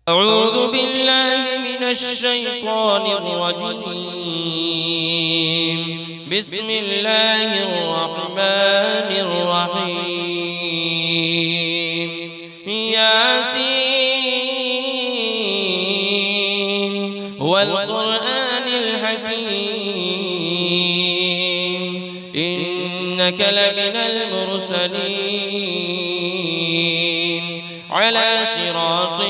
أعوذ بالله من الشيطان الرجيم. بسم الله الرحمن الرحيم. ياسين والقرآن الحكيم إنك لمن المرسلين على صراط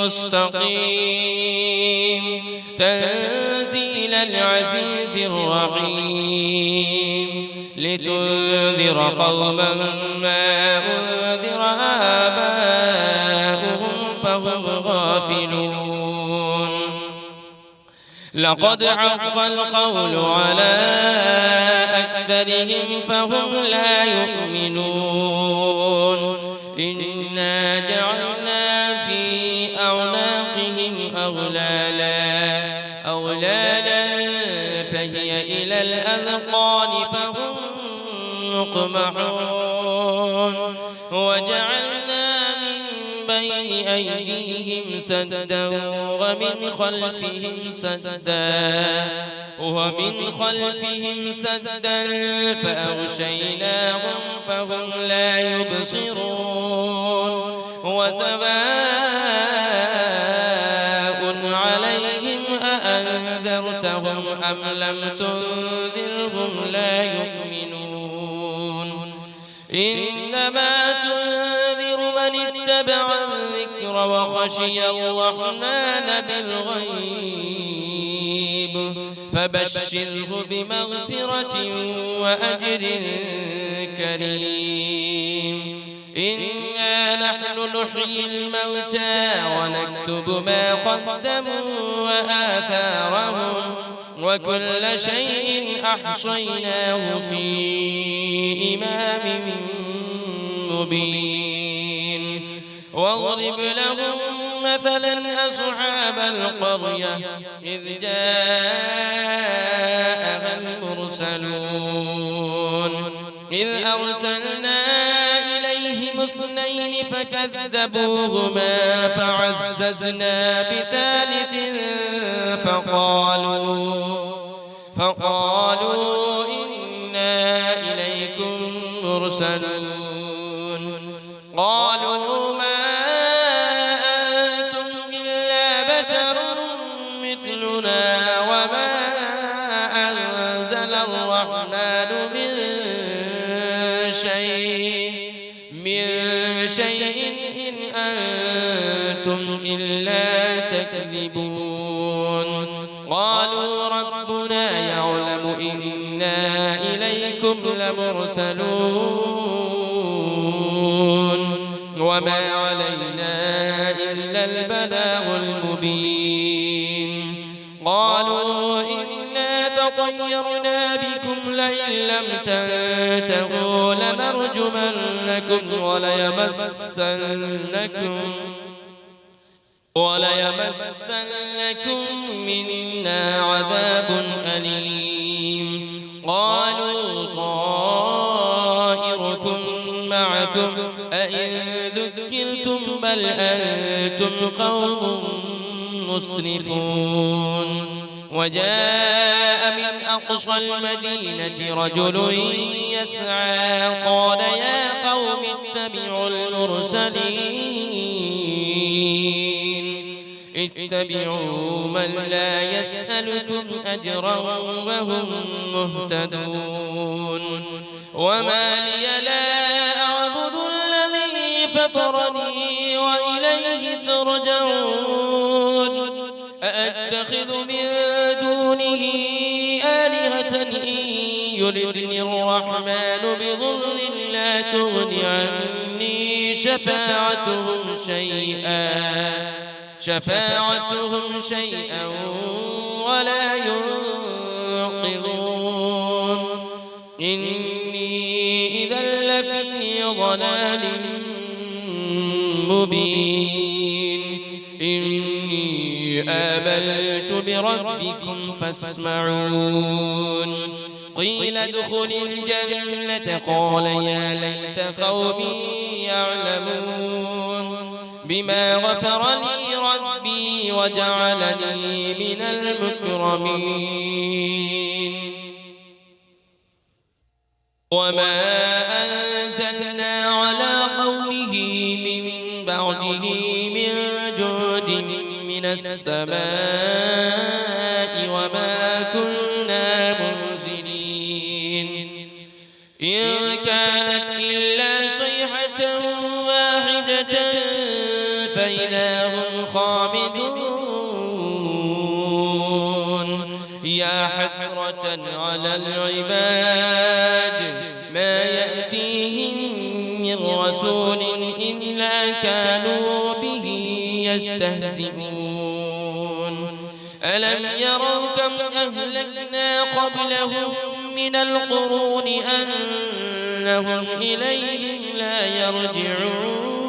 مستقيم تنزيل العزيز الرحيم لتنذر قوما ما أنذر آباؤهم فهم غافلون. لقد حق القول على أكثرهم فهم لا يؤمنون. إنا جعلنا في أعناقهم أغلالا فهي إلى الأذقان فهم مقمحون. وجعلنا من بين أيديهم سدا ومن خلفهم سدا فأغشيناهم فهم لا يبصرون. وسواء عليهم أأنذرتهم أم لم تنذرهم لا يؤمنون. إنما تنذر من اتبع الذكر وخشي الرحمن بالغيب فبشره بمغفرة وأجر كريم. إنا نحن نحيي الموتى ونكتب ما قدموا وآثارهم وكل شيء أحصيناه في إمام مبين. واضرب لهم مثلا أصحاب القرية إذ جاءها المرسلون إذ أرسلنا إليهم اثنين فكذبوهما فعززنا بثالث فقالوا إنا إليكم مرسلون. قالوا ما أنتم إلا بشر مثلنا وما أنزل الرحمن من شيء إن أنتم إلا تكذبون. قالوا ربنا يعلم إنا إليكم لمرسلون وما علينا إلا البلاغ المبين. قالوا إنا تطيرنا بكم لئن لم تنتهوا لنرجمنكم وليمسنكم منا عذاب أليم. قالوا طائركم معكم أئن ذكرتم بل أنتم قوم مسرفون. وجاء من أقصى المدينة رجل يسعى قال يا قوم اتبعوا من لا يسألكم أجرا وهم مهتدون. وما لي لا أعبد الذي فطرني وإليه ترجعون. أأتخذ من دونه آلهة إن يردني الرحمن بضر لا تغن عني شفاعتهم شيئا ولا ينقذون. إني إذا لفي ضلال مبين. إني آمنت بربكم فاسمعون. قيل ادخل الجنة قال يا ليت قومي يعلمون. بما غفر لي ربي وجعلني من المكرمين وما أنزلنا على قومه من بعده من جود من السماء وما كنا منزلين إن كانت إلا صيحة واحدة فإذا هم خامدون يا حسرة على العباد ما يأتيهم من رسول إلا كانوا به يستهزئون ألم يروا كم أهلكنا قبلهم من القرون أنهم إليهم لا يرجعون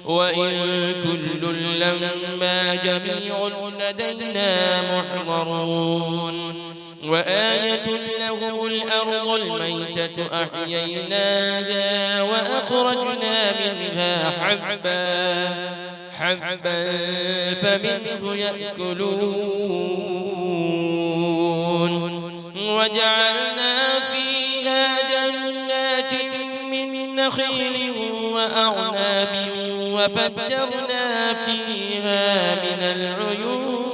وإن كل لما جميع لدينا محضرون وآية لهم الأرض الميتة أحييناها وأخرجنا منها حبا فمنه يأكلون وجعلنا فيها جنات من نخيل وأعناب وفجرنا فيها من العيون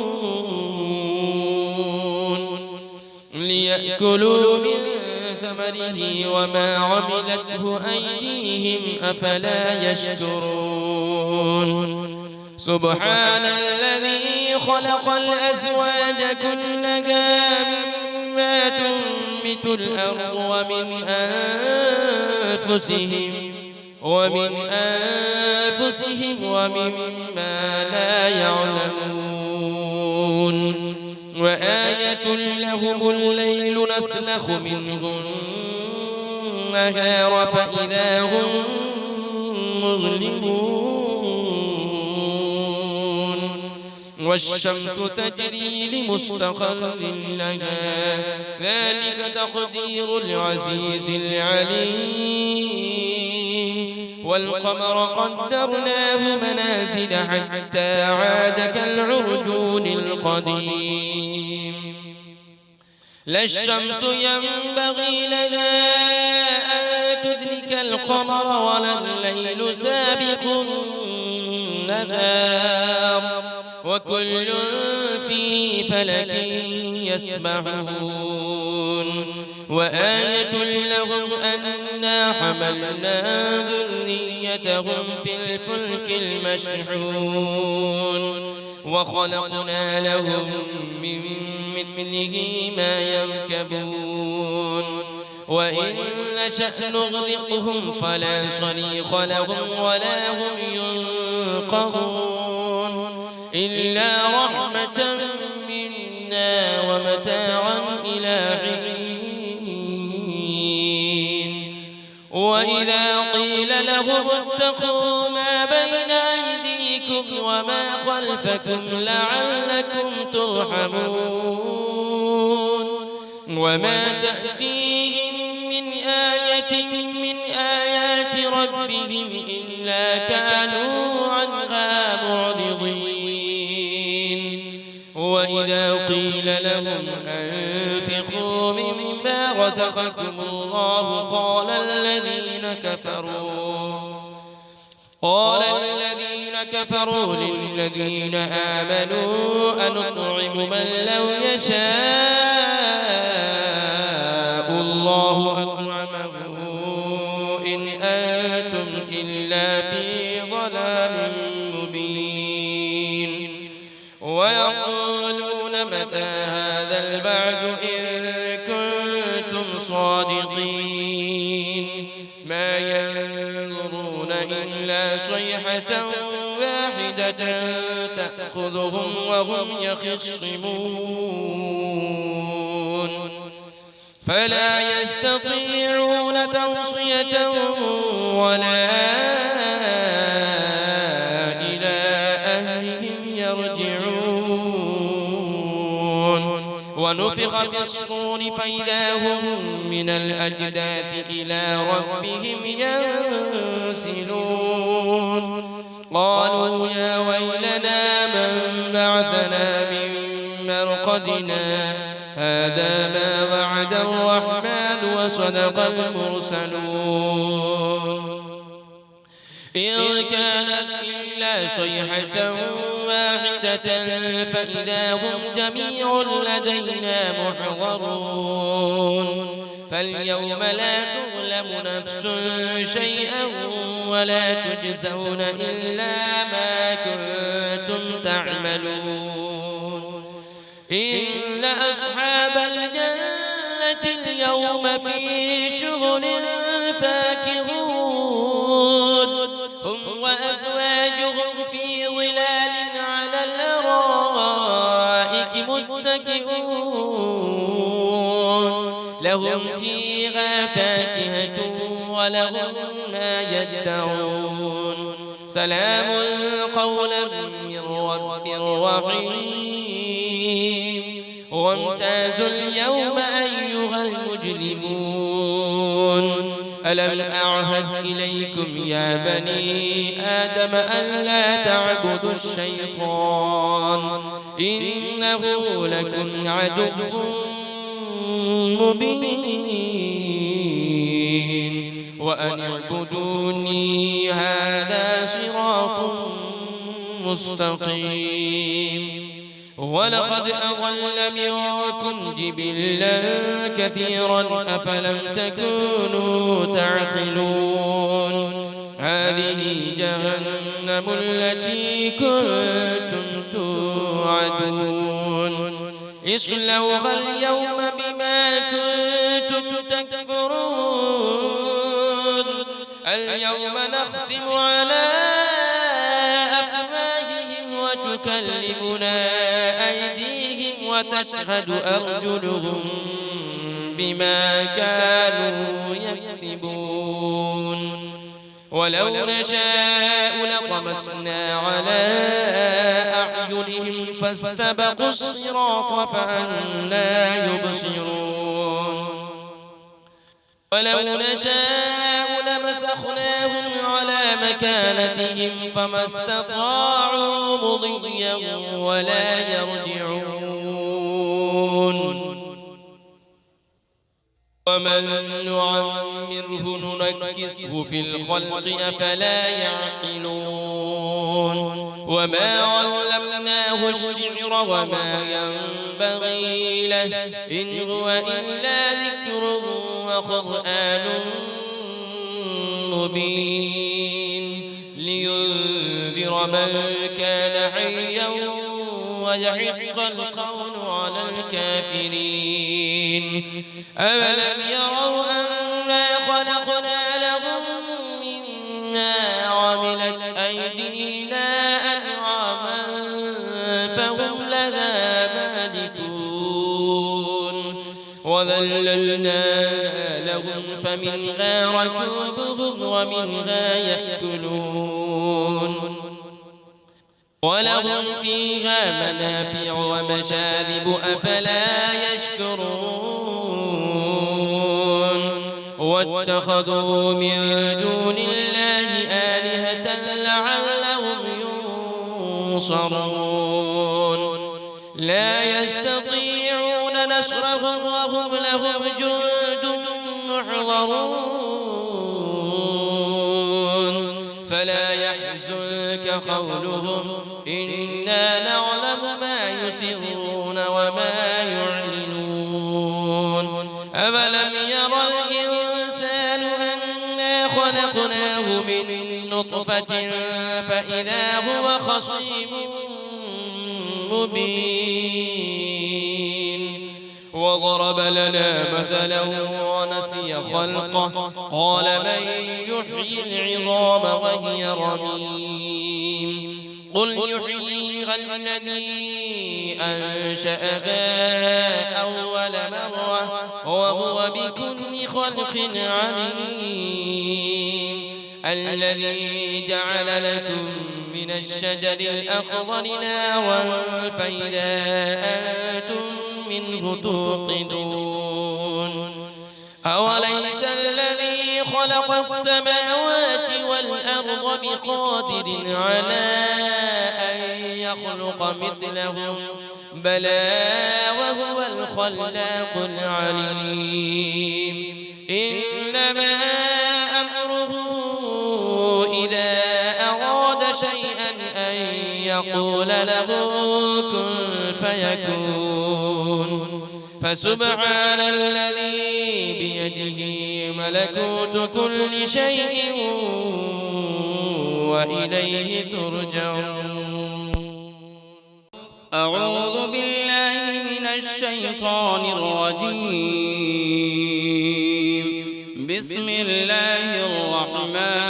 ليأكلوا من ثمره وما عملته أيديهم أفلا يشكرون سبحان الذي خلق الأزواج كلها مما تنبت الأرض ومن أنفسهم ومما لا يعلمون وآية لهم الليل نسلخ منه النهار فإذا هم مظلمون والشمس تجري لمستقر لها ذلك تقدير العزيز العليم والقمر قدرناه منازل حتى عاد كالعرجون القديم لا الشمس ينبغي لها أن تدرك القمر ولا الليل سابق النهار وكل في فلك يسبحون وآية لهم أنا حملنا ذريتهم في الفلك المشحون وخلقنا لهم من مثله ما يركبون وإن نشأ نغرقهم فلا صريخ لهم ولا هم ينقذون إلا رحمة منا ومتاعا إلى حين وإذا قيل لهم اتقوا ما بين أيديكم وما خلفكم لعلكم ترحمون وما تأتيهم من آية من آيات ربهم إلا كانوا عنها معرضين وإذا قيل لهم أنفقوا مما رزقكم الله قال الذين كفروا للذين آمنوا أنطعم من لو يشاء الله أطعمه إن أنتم إلا في ضلال مبين ويقولون متى هذا البعد إن كنتم صادقين ما ينظرون إلا صيحة واحدة تأخذهم وهم يخصمون فلا يستطيعون توصية ولا إلى أهلهم يرجعون ونفخ في الصور فإذا هم من الأجداث إلى ربهم ينسلون قالوا يا ويلنا من بعثنا من مرقدنا هذا ما وعد الرحمن وصدق المرسلون إن كانت إلا صيحة واحدة فإذا هم جميع لدينا محضرون فاليوم لا تظلم نفس شيئا ولا تجزون إلا ما كنتم تعملون إن أصحاب الجنة اليوم في شغل فاكهون هم وأزواجهم في ظلال على الأرائك متكئون لهم فيها فاكهة ولهم ما يدعون سلام قولا من رب رحيم وامتازوا اليوم أيها المجرمون ألم أعهد إليكم يا بني آدم ألا تعبدوا الشيطان إنه لكم عدو مبين وأن اعبدوني هذا صراط مستقيم ولقد أضل منكم جبلا كثيرا أفلم تكونوا تعقلون هذه جهنم التي كنتم توعدون اصلوها اليوم بما كنتم تكفرون اليوم نختم على أفواههم وتكلمنا أيديهم وتشهد أرجلهم بما كانوا يكسبون ولو نشاء لطمسنا على أعينهم فاستبقوا الصراط فأنى يبصرون ولو نشاء لمسخناهم على مكانتهم فما استطاعوا مضيا ولا يرجعون ومن نعمره ننكسه في الخلق أفلا يعقلون وما علمناه الشعر وما ينبغي له إن هو إلا ذكر وقرآن مبين لينذر من كان حيا ويحق القول على الكافرين أولم يروا أنا خلقنا لهم مما عملت أيدينا أنعاما فهم لها مالكون وذللناها لهم فمنها ركوبهم ومنها يأكلون ولهم فيها منافع ومشارب أفلا يشكرون واتخذوا من دون الله آلهة لعلهم ينصرون لا يستطيعون نصرهم وهم لهم جند محضرون فلا يحزنك قولهم إنا نعلم ما يسرون وما يعلنون أولم يرى الإنسان أنا خلقناه من نطفة فإذا هو خصيم مبين وضرب لنا مثلا ونسي خلقه قال من يحيي العظام وهي رميم قل يحييها الذي أنشأها أول مرة وهو بكل خلق عليم الذي جعل لكم من الشجر الأخضر نارا فإذا أنتم منه توقدون أوليس الذي خلق السماوات والأرض بقادر على أن يخلق مثلهم بلى وهو الخلاق العليم إنما أمره إذا أراد شيئا أن يقول له كن فيكون فسبحان الذي بيده ملكوت كل شيء وإليه ترجعون أعوذ بالله من الشيطان الرجيم بسم الله الرحمن